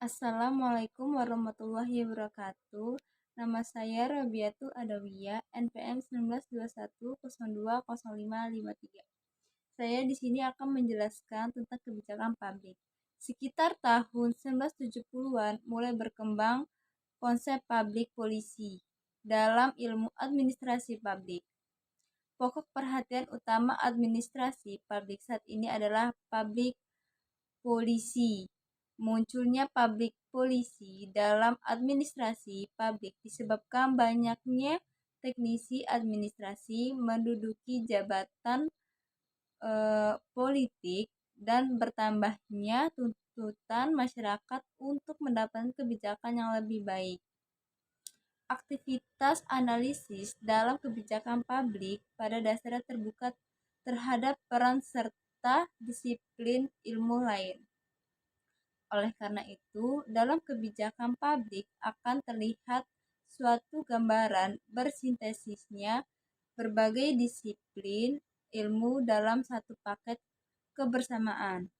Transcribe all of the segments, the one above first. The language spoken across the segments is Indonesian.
Assalamualaikum warahmatullahi wabarakatuh. Nama saya Rabiatul Adawiyah, NPM 1921020553. Saya di sini akan menjelaskan tentang kebijakan publik. Sekitar tahun 1970-an mulai berkembang konsep public policy dalam ilmu administrasi publik. Pokok perhatian utama administrasi publik saat ini adalah public policy. Munculnya public policy dalam administrasi publik disebabkan banyaknya teknisi administrasi menduduki jabatan politik dan bertambahnya tuntutan masyarakat untuk mendapatkan kebijakan yang lebih baik. Aktivitas analisis dalam kebijakan publik pada dasarnya terbuka terhadap peran serta disiplin ilmu lain. Oleh karena itu, dalam kebijakan publik akan terlihat suatu gambaran bersintesisnya berbagai disiplin ilmu dalam satu paket kebersamaan.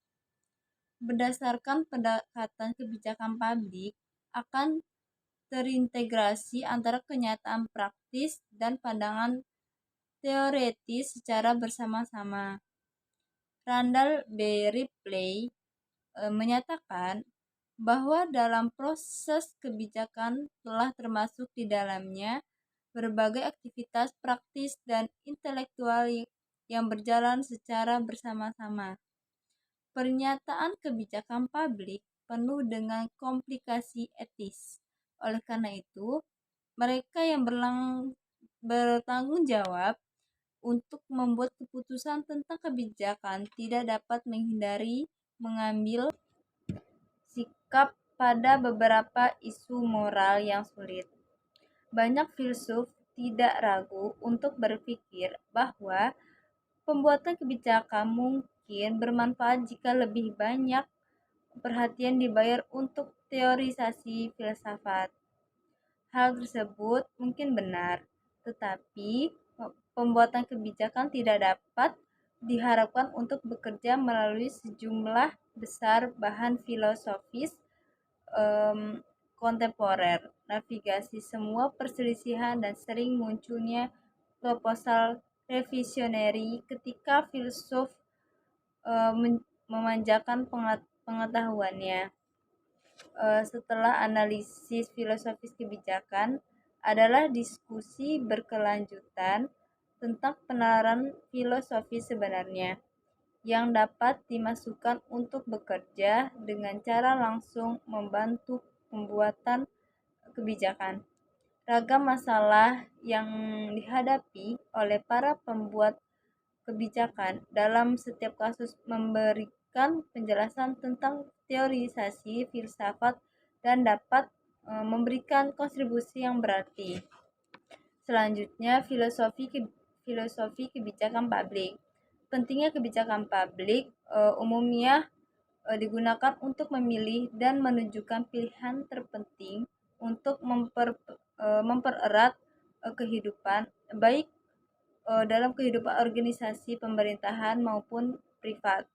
Berdasarkan pendekatan kebijakan publik akan terintegrasi antara kenyataan praktis dan pandangan teoretis secara bersama-sama. Randall B. Ripley menyatakan bahwa dalam proses kebijakan telah termasuk di dalamnya berbagai aktivitas praktis dan intelektual yang berjalan secara bersama-sama. Pernyataan kebijakan publik penuh dengan komplikasi etis. Oleh karena itu, mereka yang bertanggung jawab untuk membuat keputusan tentang kebijakan tidak dapat menghindari mengambil sikap pada beberapa isu moral yang sulit. Banyak filsuf tidak ragu untuk berpikir bahwa pembuatan kebijakan mungkin bermanfaat jika lebih banyak perhatian dibayar untuk teorisasi filsafat. Hal tersebut mungkin benar, tetapi pembuatan kebijakan tidak dapat diharapkan untuk bekerja melalui sejumlah besar bahan filosofis kontemporer, navigasi semua perselisihan dan sering munculnya proposal revisioneri ketika filsuf memanjakan pengetahuannya. Setelah analisis filosofis kebijakan adalah diskusi berkelanjutan tentang penalaran filosofi sebenarnya yang dapat dimasukkan untuk bekerja dengan cara langsung membantu pembuatan kebijakan. Ragam masalah yang dihadapi oleh para pembuat kebijakan dalam setiap kasus memberikan penjelasan tentang teorisasi filsafat dan dapat memberikan kontribusi yang berarti. Selanjutnya, filosofi kebijakan publik. Pentingnya kebijakan publik umumnya digunakan untuk memilih dan menunjukkan pilihan terpenting untuk mempererat kehidupan baik dalam kehidupan organisasi pemerintahan maupun privat.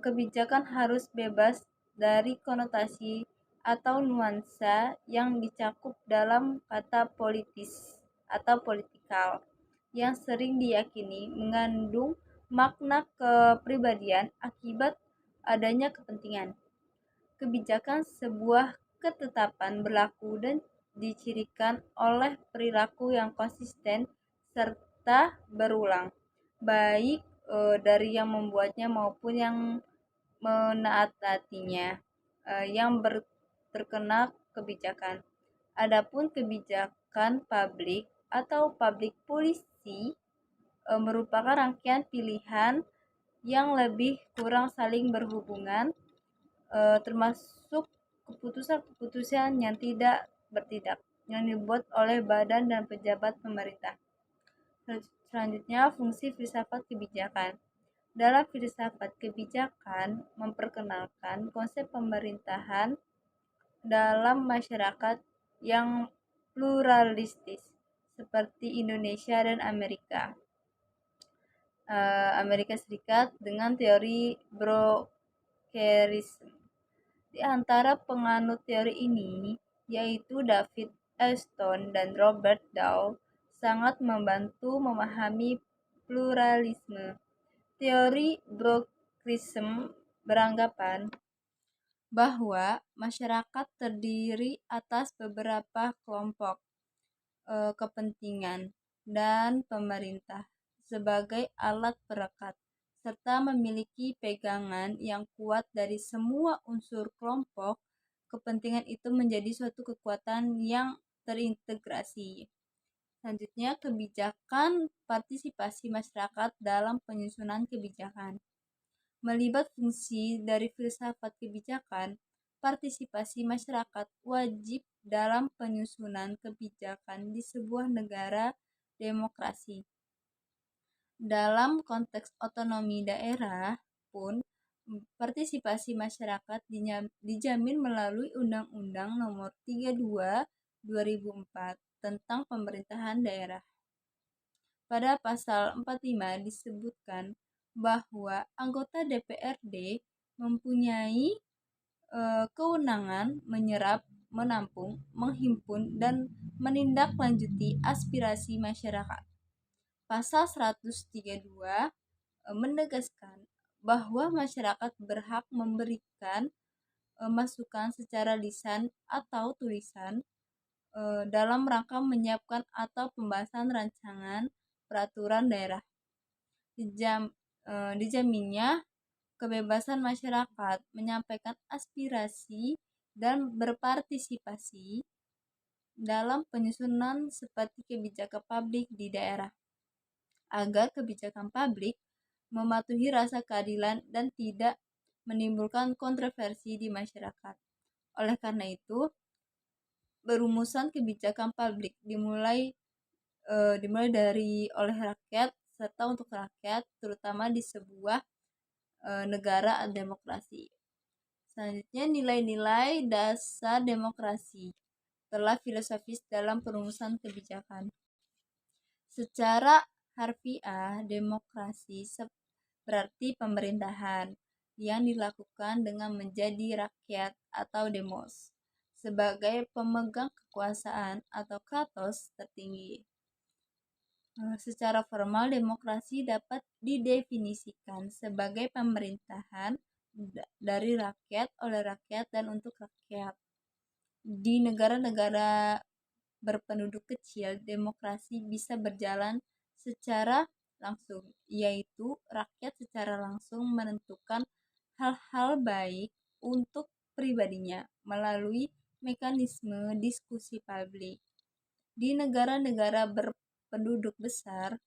Kebijakan harus bebas dari konotasi atau nuansa yang dicakup dalam kata politis atau politikal yang sering diyakini mengandung makna kepribadian akibat adanya kepentingan. Kebijakan sebuah ketetapan berlaku dan dicirikan oleh perilaku yang konsisten serta berulang, baik dari yang membuatnya maupun yang menaatinya, yang terkena kebijakan. Adapun kebijakan publik atau public policy merupakan rangkaian pilihan yang lebih kurang saling berhubungan, termasuk keputusan-keputusan yang tidak bertindak yang dibuat oleh badan dan pejabat pemerintah. Selanjutnya, fungsi filsafat kebijakan. Dalam filsafat kebijakan memperkenalkan konsep pemerintahan dalam masyarakat yang pluralistis seperti Indonesia dan Amerika Serikat dengan teori brokerisme. Di antara penganut teori ini, yaitu David Elston dan Robert Dahl, sangat membantu memahami pluralisme. Teori Brookism beranggapan bahwa masyarakat terdiri atas beberapa kelompok kepentingan dan pemerintah sebagai alat perekat, serta memiliki pegangan yang kuat dari semua unsur kelompok kepentingan itu menjadi suatu kekuatan yang terintegrasi. Selanjutnya, kebijakan partisipasi masyarakat dalam penyusunan kebijakan. Melibat fungsi dari filsafat kebijakan, partisipasi masyarakat wajib dalam penyusunan kebijakan di sebuah negara demokrasi. Dalam konteks otonomi daerah pun, partisipasi masyarakat dijamin melalui Undang-Undang Nomor 32 2004 tentang pemerintahan daerah. Pada pasal 45 disebutkan bahwa anggota DPRD mempunyai kewenangan menyerap, menampung, menghimpun, dan menindaklanjuti aspirasi masyarakat. Pasal 132 menegaskan bahwa masyarakat berhak memberikan masukan secara lisan atau tulisan dalam rangka menyiapkan atau pembahasan rancangan peraturan daerah. Dijaminnya kebebasan masyarakat menyampaikan aspirasi dan berpartisipasi dalam penyusunan seperti kebijakan publik di daerah, agar kebijakan publik mematuhi rasa keadilan dan tidak menimbulkan kontroversi di masyarakat. Oleh karena itu, berumusan kebijakan publik dimulai dari oleh rakyat serta untuk rakyat, terutama di sebuah negara demokrasi. Selanjutnya, nilai-nilai dasar demokrasi telah filosofis dalam perumusan kebijakan. Secara harfiah, demokrasi berarti pemerintahan yang dilakukan dengan menjadi rakyat atau demos sebagai pemegang kekuasaan atau kratos tertinggi. Secara formal, demokrasi dapat didefinisikan sebagai pemerintahan dari rakyat, oleh rakyat, dan untuk rakyat. Di negara-negara berpenduduk kecil, demokrasi bisa berjalan secara langsung, yaitu rakyat secara langsung menentukan hal-hal baik untuk pribadinya melalui mekanisme diskusi publik. Di negara-negara berpenduduk besar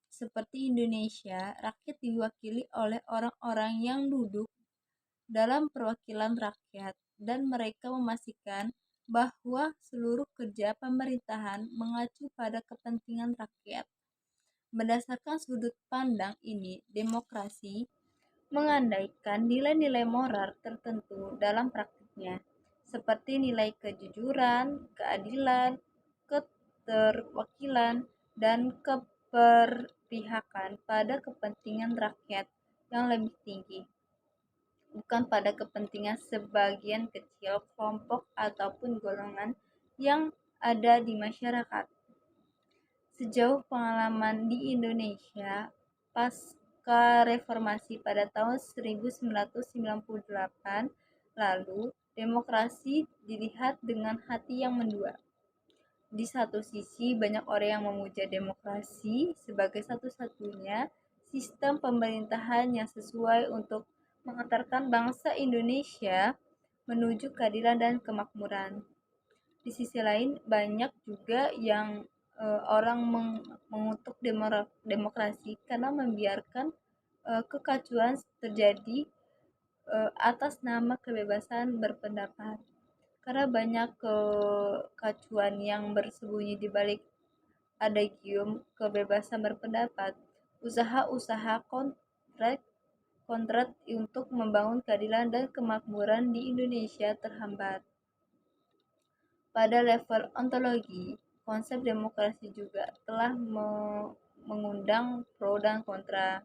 seperti Indonesia, rakyat diwakili oleh orang-orang yang duduk dalam perwakilan rakyat, dan mereka memastikan bahwa seluruh kerja pemerintahan mengacu pada kepentingan rakyat. Berdasarkan sudut pandang ini, demokrasi mengandaikan nilai-nilai moral tertentu dalam praktiknya, seperti nilai kejujuran, keadilan, keterwakilan, dan keberpihakan pada kepentingan rakyat yang lebih tinggi, bukan pada kepentingan sebagian kecil kelompok ataupun golongan yang ada di masyarakat. Sejauh pengalaman di Indonesia pasca reformasi pada tahun 1998 lalu, demokrasi dilihat dengan hati yang mendua. Di satu sisi, banyak orang yang memuja demokrasi sebagai satu-satunya sistem pemerintahan yang sesuai untuk mengantarkan bangsa Indonesia menuju keadilan dan kemakmuran. Di sisi lain, banyak juga yang orang mengutuk demokrasi karena membiarkan kekacauan terjadi atas nama kebebasan berpendapat. Karena banyak kekacauan yang bersembunyi di balik adagium kebebasan berpendapat, usaha-usaha kontrak untuk membangun keadilan dan kemakmuran di Indonesia terhambat. Pada level ontologi, konsep demokrasi juga telah mengundang pro dan kontra.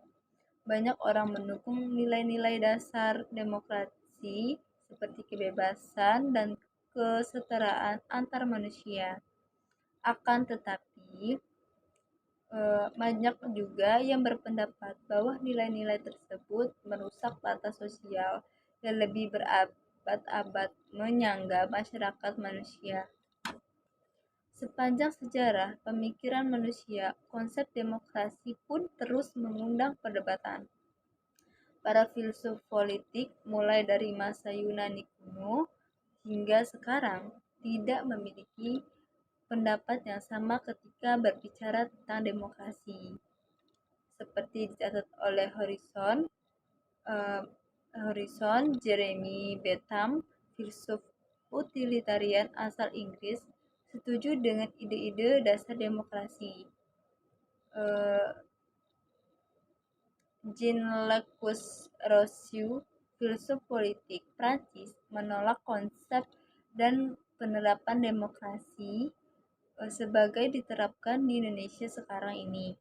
Banyak orang mendukung nilai-nilai dasar demokrasi seperti kebebasan dan kesetaraan antar manusia. Akan tetapi, banyak juga yang berpendapat bahwa nilai-nilai tersebut merusak tata sosial yang lebih berabad-abad menyangga masyarakat manusia. Sepanjang sejarah pemikiran manusia, konsep demokrasi pun terus mengundang perdebatan. Para filsuf politik, mulai dari masa Yunani kuno hingga sekarang, tidak memiliki pendapat yang sama ketika berbicara tentang demokrasi. Seperti dicatat oleh Jeremy Bentham, filsuf utilitarian asal Inggris, setuju dengan ide-ide dasar demokrasi. Jean-Jacques Rousseau, filsuf politik Prancis, menolak konsep dan penerapan demokrasi sebagai diterapkan di Indonesia sekarang ini.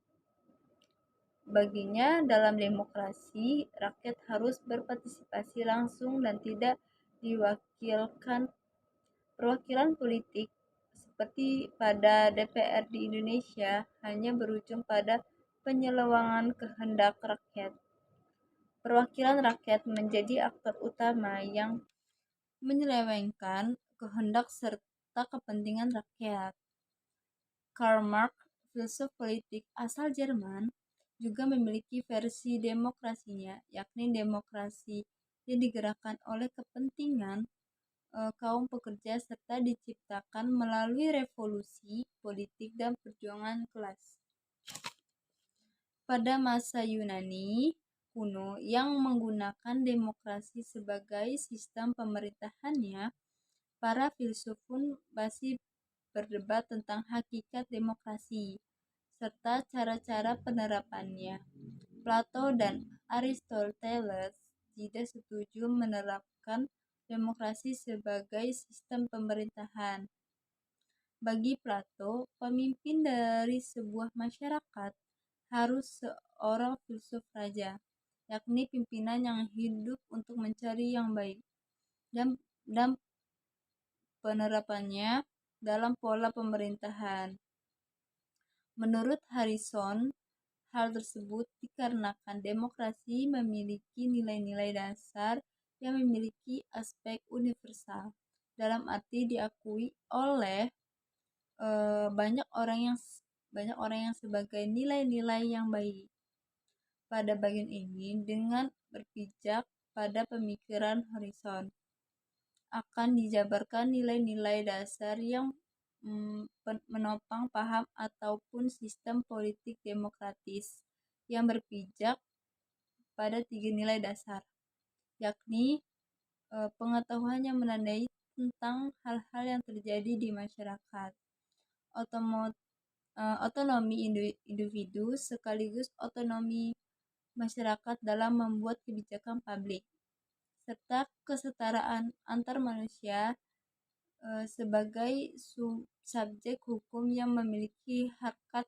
Baginya, dalam demokrasi, rakyat harus berpartisipasi langsung dan tidak diwakilkan perwakilan politik seperti pada DPR di Indonesia hanya berujung pada penyelewangan kehendak rakyat. Perwakilan rakyat menjadi aktor utama yang menyelewengkan kehendak serta kepentingan rakyat. Karl Marx, filsuf politik asal Jerman, juga memiliki versi demokrasinya, yakni demokrasi yang digerakkan oleh kepentingan kaum pekerja serta diciptakan melalui revolusi politik dan perjuangan kelas. Pada masa Yunani kuno yang menggunakan demokrasi sebagai sistem pemerintahannya, para filsuf pun masih berdebat tentang hakikat demokrasi serta cara-cara penerapannya. Plato dan Aristoteles tidak setuju menerapkan demokrasi sebagai sistem pemerintahan. Bagi Plato, pemimpin dari sebuah masyarakat harus seorang filsuf raja, yakni pimpinan yang hidup untuk mencari yang baik, dan penerapannya dalam pola pemerintahan. Menurut Harrison, hal tersebut dikarenakan demokrasi memiliki nilai-nilai dasar yang memiliki aspek universal, dalam arti diakui oleh banyak orang yang sebagai nilai-nilai yang baik. Pada bagian ini, dengan berpijak pada pemikiran Harrison, akan dijabarkan nilai-nilai dasar yang menopang paham ataupun sistem politik demokratis yang berpijak pada 3 nilai dasar, yakni pengetahuan yang menandai tentang hal-hal yang terjadi di masyarakat, otonomi individu sekaligus otonomi masyarakat dalam membuat kebijakan publik, serta kesetaraan antar manusia sebagai subjek hukum yang memiliki harkat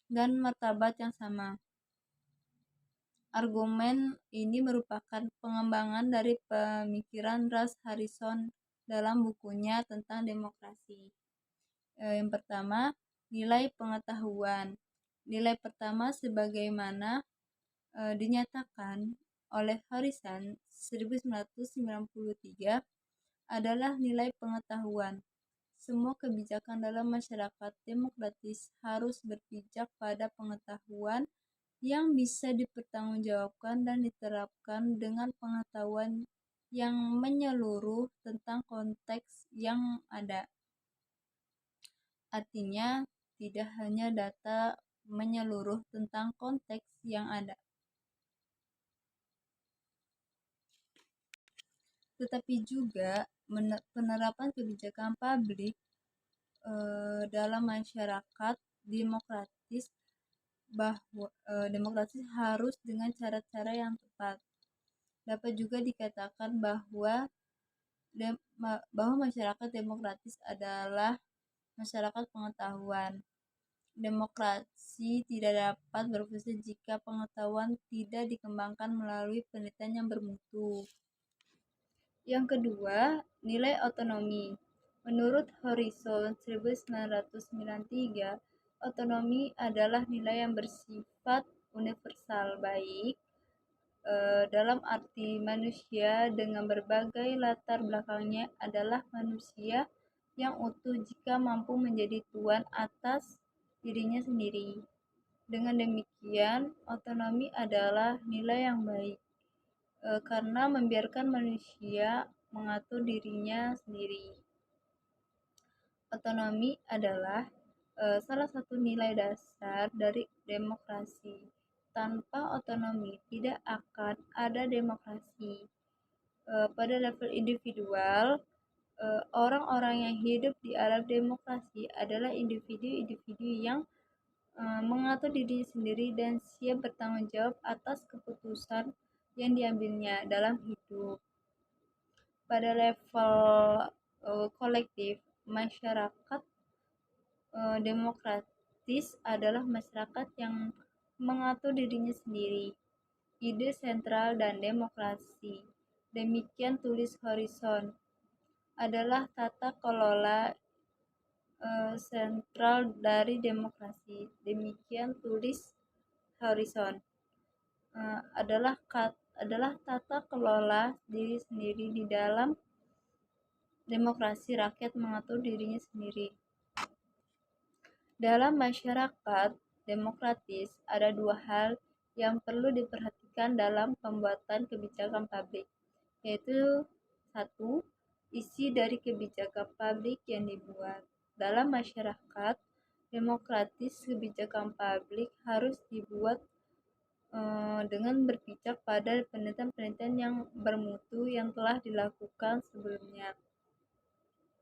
dan martabat yang sama. Argumen ini merupakan pengembangan dari pemikiran Ras Harrison dalam bukunya tentang demokrasi. Yang pertama, nilai pengetahuan. Nilai pertama sebagaimana dinyatakan oleh Harrison 1993 adalah nilai pengetahuan. Semua kebijakan dalam masyarakat demokratis harus berpijak pada pengetahuan yang bisa dipertanggungjawabkan dan diterapkan dengan pengetahuan yang menyeluruh tentang konteks yang ada. Artinya, tidak hanya data menyeluruh tentang konteks yang ada, tetapi juga penerapan kebijakan publik dalam masyarakat demokratis harus dengan cara-cara yang tepat. Dapat juga dikatakan bahwa masyarakat demokratis adalah masyarakat pengetahuan. Demokrasi tidak dapat berfungsi jika pengetahuan tidak dikembangkan melalui penelitian yang bermutu. Yang kedua, nilai otonomi. Menurut Horizon 1993, otonomi adalah nilai yang bersifat universal baik dalam arti manusia dengan berbagai latar belakangnya adalah manusia yang utuh jika mampu menjadi tuan atas dirinya sendiri. Dengan demikian, otonomi adalah nilai yang baik karena membiarkan manusia mengatur dirinya sendiri. Otonomi adalah salah satu nilai dasar dari demokrasi. Tanpa otonomi tidak akan ada demokrasi. Pada level individual, orang-orang yang hidup di alam demokrasi adalah individu-individu yang mengatur diri sendiri dan siap bertanggung jawab atas keputusan yang diambilnya dalam hidup. Pada level kolektif, masyarakat demokratis adalah masyarakat yang mengatur dirinya sendiri. Ide sentral dan demokrasi. Demikian tulis Horizon adalah tata kelola sentral dari demokrasi. Demikian tulis Horizon adalah tata kelola diri sendiri di dalam demokrasi, rakyat mengatur dirinya sendiri. Dalam masyarakat demokratis ada dua hal yang perlu diperhatikan dalam pembuatan kebijakan publik, yaitu satu, isi dari kebijakan publik yang dibuat. Dalam masyarakat demokratis, kebijakan publik harus dibuat dengan berpijak pada penelitian-penelitian yang bermutu yang telah dilakukan sebelumnya.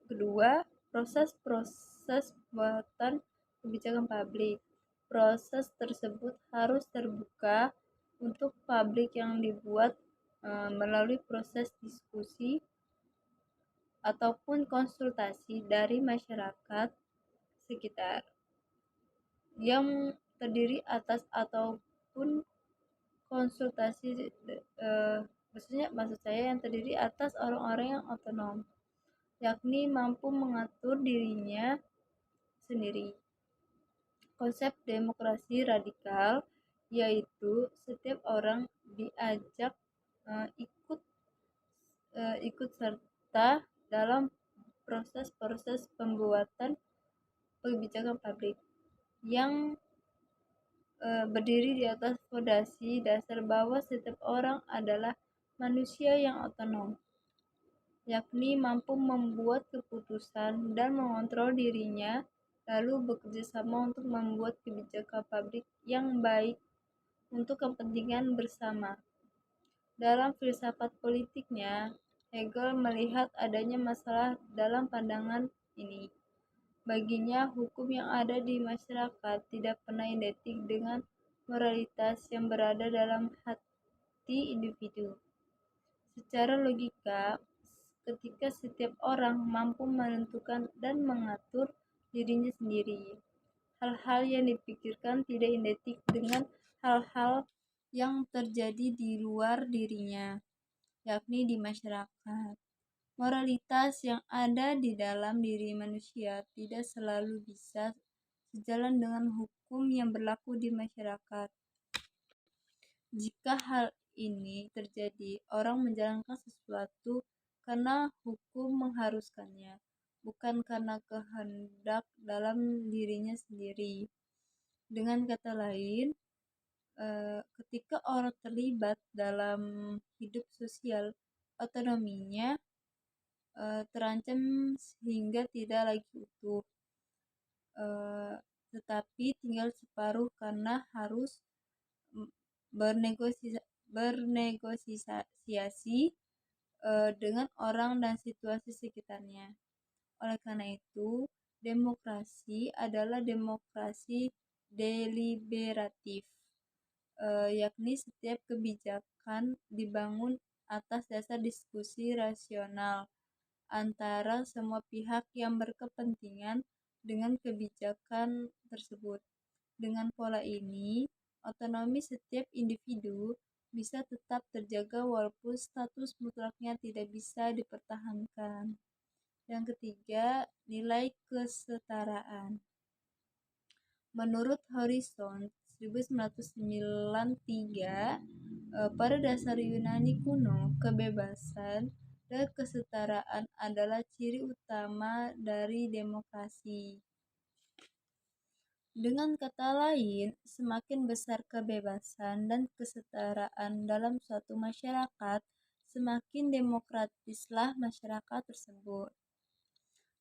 Kedua, proses pembuatan kebijakan publik. Proses tersebut harus terbuka untuk publik yang dibuat melalui proses diskusi ataupun konsultasi dari masyarakat sekitar yang terdiri atas ataupun konsultasi maksud saya yang terdiri atas orang-orang yang otonom, yakni mampu mengatur dirinya sendiri. Konsep demokrasi radikal yaitu setiap orang diajak ikut serta dalam proses-proses pembuatan kebijakan publik yang berdiri di atas fondasi dasar bahwa setiap orang adalah manusia yang otonom, yakni mampu membuat keputusan dan mengontrol dirinya, lalu bekerja sama untuk membuat kebijakan publik yang baik untuk kepentingan bersama. Dalam filsafat politiknya, Hegel melihat adanya masalah dalam pandangan ini. Baginya, hukum yang ada di masyarakat tidak pernah identik dengan moralitas yang berada dalam hati individu. Secara logika, ketika setiap orang mampu menentukan dan mengatur dirinya sendiri, hal-hal yang dipikirkan tidak identik dengan hal-hal yang terjadi di luar dirinya, yakni di masyarakat. Moralitas yang ada di dalam diri manusia tidak selalu bisa sejalan dengan hukum yang berlaku di masyarakat. Jika hal ini terjadi, orang menjalankan sesuatu karena hukum mengharuskannya, bukan karena kehendak dalam dirinya sendiri. Dengan kata lain, ketika orang terlibat dalam hidup sosial, otonominya terancam sehingga tidak lagi utuh, tetapi tinggal separuh karena harus bernegosiasi dengan orang dan situasi sekitarnya. Oleh karena itu, demokrasi adalah demokrasi deliberatif, yakni setiap kebijakan dibangun atas dasar diskusi rasional antara semua pihak yang berkepentingan dengan kebijakan tersebut. Dengan pola ini, otonomi setiap individu bisa tetap terjaga walaupun status mutlaknya tidak bisa dipertahankan. Yang ketiga, nilai kesetaraan. Menurut Horizon 1993, pada dasar Yunani kuno, kebebasan dan kesetaraan adalah ciri utama dari demokrasi. Dengan kata lain, semakin besar kebebasan dan kesetaraan dalam suatu masyarakat, semakin demokratislah masyarakat tersebut.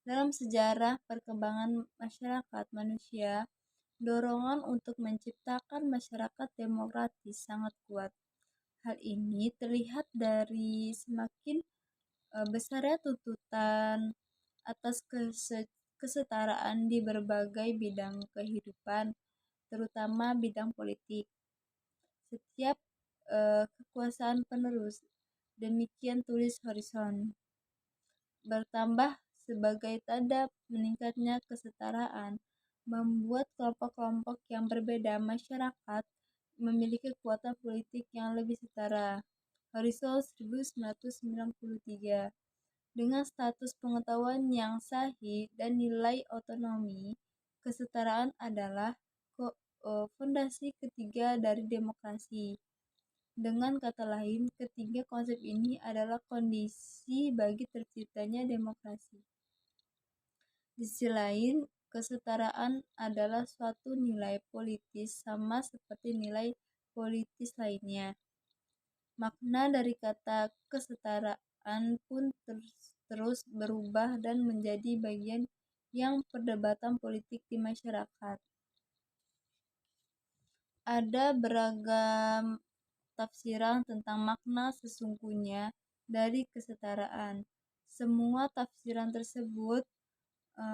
Dalam sejarah perkembangan masyarakat manusia, dorongan untuk menciptakan masyarakat demokratis sangat kuat. Hal ini terlihat dari semakin besarnya tuntutan atas kesetaraan di berbagai bidang kehidupan, terutama bidang politik. Setiap kekuasaan penerus, demikian tulis Horizon, bertambah sebagai tanda meningkatnya kesetaraan, membuat kelompok-kelompok yang berbeda masyarakat memiliki kekuatan politik yang lebih setara. Horizon 1993. Dengan status pengetahuan yang sahih dan nilai otonomi, kesetaraan adalah fondasi ketiga dari demokrasi. Dengan kata lain, ketiga konsep ini adalah kondisi bagi terciptanya demokrasi. Di sisi lain, kesetaraan adalah suatu nilai politis sama seperti nilai politis lainnya. Makna dari kata kesetaraan pun terus berubah dan menjadi bagian yang perdebatan politik di masyarakat. Ada beragam tafsiran tentang makna sesungguhnya dari kesetaraan. Semua tafsiran tersebut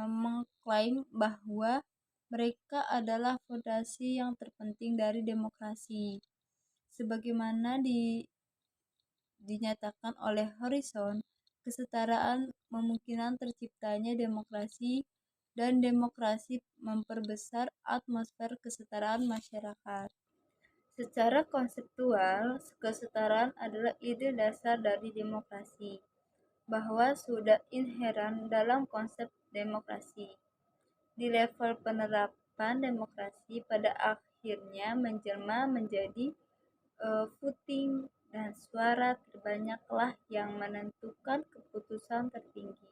mengklaim bahwa mereka adalah fondasi yang terpenting dari demokrasi. Sebagaimana dinyatakan oleh Horizon, kesetaraan memungkinkan terciptanya demokrasi dan demokrasi memperbesar atmosfer kesetaraan masyarakat. Secara konseptual, kesetaraan adalah ide dasar dari demokrasi, bahwa sudah inheran dalam konsep demokrasi. Di level penerapan demokrasi pada akhirnya menjelma menjadi voting dan suara terbanyaklah yang menentukan keputusan tertinggi.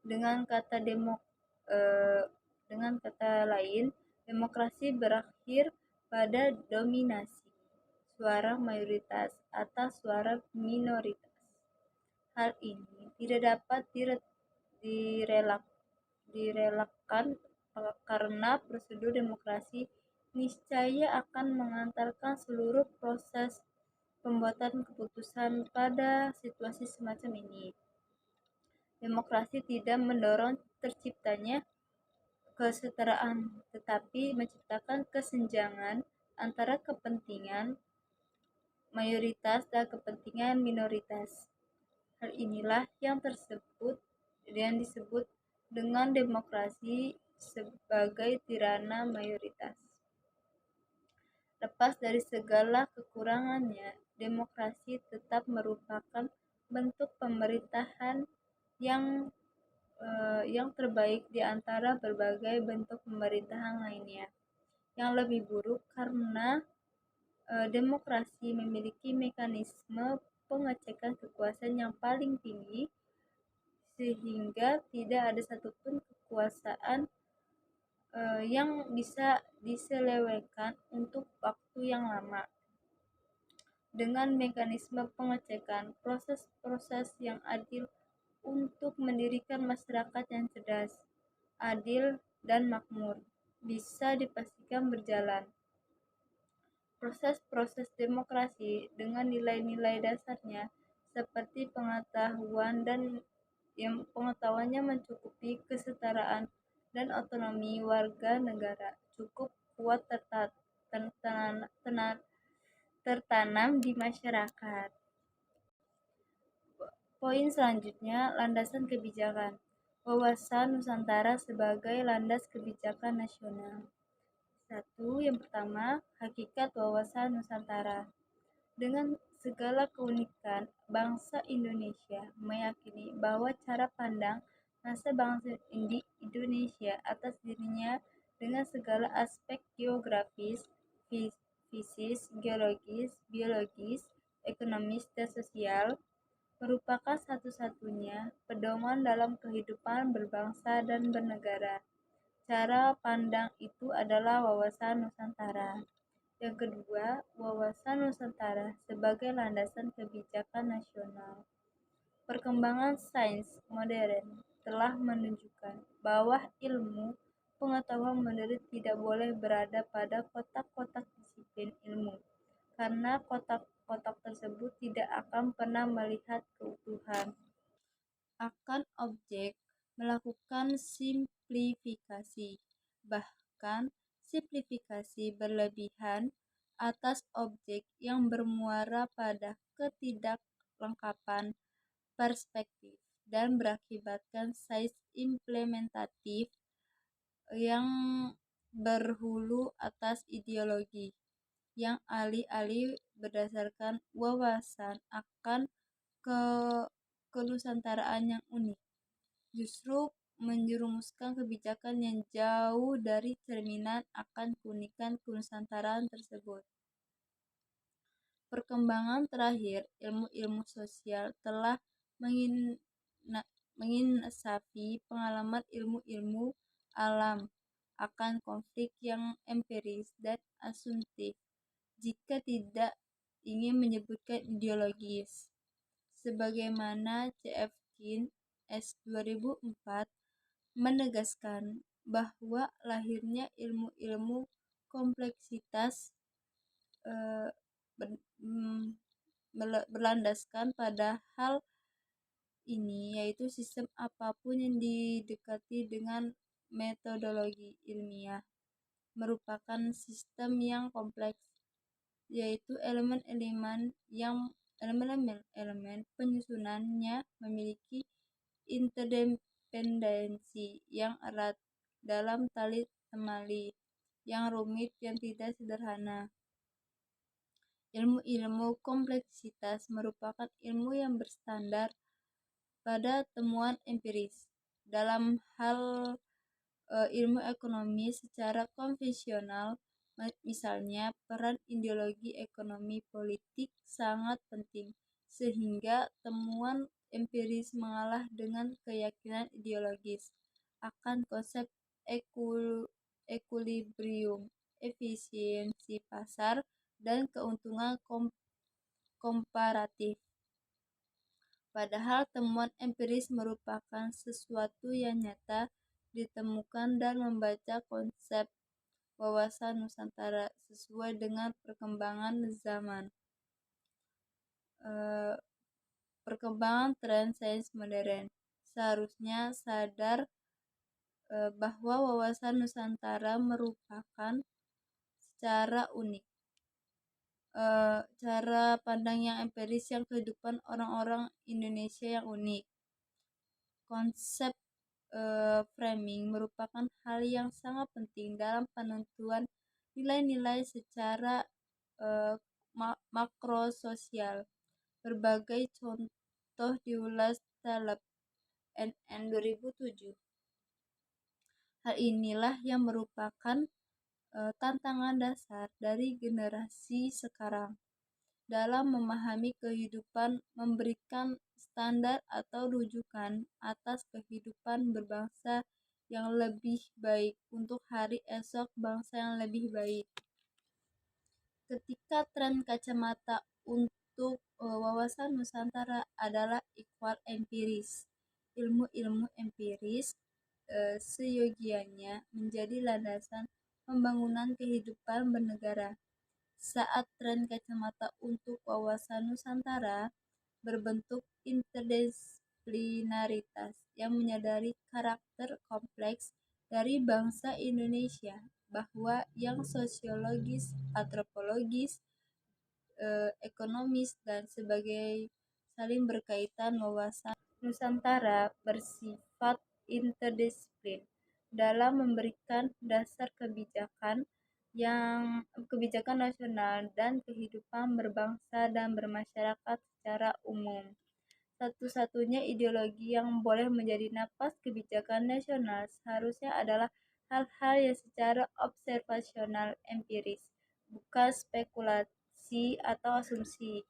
Dengan kata lain, demokrasi berakhir pada dominasi suara mayoritas atas suara minoritas. Hal ini tidak dapat direlakan karena prosedur demokrasi niscaya akan mengantarkan seluruh proses pembuatan keputusan pada situasi semacam ini. Demokrasi tidak mendorong terciptanya kesetaraan, tetapi menciptakan kesenjangan antara kepentingan mayoritas dan kepentingan minoritas. Hal inilah yang disebut dengan demokrasi sebagai tirana mayoritas. Lepas dari segala kekurangannya, demokrasi tetap merupakan bentuk pemerintahan yang terbaik di antara berbagai bentuk pemerintahan lainnya. Yang lebih buruk karena demokrasi memiliki mekanisme pengecekan kekuasaan yang paling tinggi, sehingga tidak ada satupun kekuasaan yang bisa diselewengkan untuk waktu yang lama. Dengan mekanisme pengecekan, proses-proses yang adil untuk mendirikan masyarakat yang cerdas, adil, dan makmur bisa dipastikan berjalan. Proses-proses demokrasi dengan nilai-nilai dasarnya seperti pengetahuannya mencukupi kesetaraan dan otonomi warga negara cukup kuat tertanam di masyarakat. Poin selanjutnya, landasan kebijakan. Wawasan Nusantara sebagai landas kebijakan nasional. Yang pertama, hakikat wawasan Nusantara. Dengan segala keunikan, bangsa Indonesia meyakini bahwa cara pandang masa bangsa Indonesia atas dirinya dengan segala aspek geografis, fisis, geologis, biologis, ekonomis, dan sosial merupakan satu-satunya pedoman dalam kehidupan berbangsa dan bernegara. Cara pandang itu adalah wawasan Nusantara. Yang kedua, wawasan Nusantara sebagai landasan kebijakan nasional. Perkembangan sains modern telah menunjukkan bahwa ilmu pengetahuan modern tidak boleh berada pada kotak-kotak disiplin ilmu, karena kotak-kotak tersebut tidak akan pernah melihat keutuhan. Akan objek melakukan simplifikasi, bahkan simplifikasi berlebihan atas objek yang bermuara pada ketidaklengkapan perspektif dan berakibatkan sains implementatif yang berhulu atas ideologi yang alih-alih berdasarkan wawasan akan ke kenusantaraan yang unik, justru menjerumuskan kebijakan yang jauh dari cerminan akan keunikan kenusantaraan tersebut. Perkembangan terakhir ilmu-ilmu sosial telah menginsafi pengalaman ilmu-ilmu alam akan konflik yang empiris dan asumtif, jika tidak ingin menyebutkan ideologis. Sebagaimana C.F. Kin S. 2004 menegaskan bahwa lahirnya ilmu-ilmu kompleksitas berlandaskan pada hal ini, yaitu sistem apapun yang didekati dengan metodologi ilmiah merupakan sistem yang kompleks, yaitu elemen penyusunannya memiliki interdependensi yang erat dalam tali temali yang rumit yang tidak sederhana. Ilmu-ilmu kompleksitas merupakan ilmu yang bersandar pada temuan empiris. Dalam hal ilmu ekonomi secara konvensional, misalnya peran ideologi ekonomi politik sangat penting, sehingga temuan empiris mengalah dengan keyakinan ideologis akan konsep ekuilibrium, efisiensi pasar, dan keuntungan komparatif. Padahal temuan empiris merupakan sesuatu yang nyata ditemukan dan membaca konsep wawasan Nusantara sesuai dengan perkembangan zaman. Perkembangan tren sains modern seharusnya sadar bahwa wawasan Nusantara merupakan secara unik cara pandang yang empiris yang kehidupan orang-orang Indonesia yang unik. Konsep framing merupakan hal yang sangat penting dalam penentuan nilai-nilai secara makrososial. Berbagai contoh diulas Taleb NN 2007. Hal inilah yang merupakan tantangan dasar dari generasi sekarang dalam memahami kehidupan, memberikan standar atau rujukan atas kehidupan berbangsa yang lebih baik untuk hari esok bangsa yang lebih baik. Ketika tren kacamata untuk wawasan Nusantara adalah ikhwal empiris, ilmu-ilmu empiris seyogianya menjadi landasan pembangunan kehidupan bernegara. Saat tren kacamata untuk wawasan Nusantara berbentuk interdisiplinaritas yang menyadari karakter kompleks dari bangsa Indonesia, bahwa yang sosiologis, antropologis, ekonomis, dan sebagai saling berkaitan. Wawasan Nusantara bersifat interdisiplin dalam memberikan dasar kebijakan yang kebijakan nasional dan kehidupan berbangsa dan bermasyarakat secara umum. Satu-satunya ideologi yang boleh menjadi napas kebijakan nasional seharusnya adalah hal-hal yang secara observasional empiris, bukan spekulasi atau asumsi.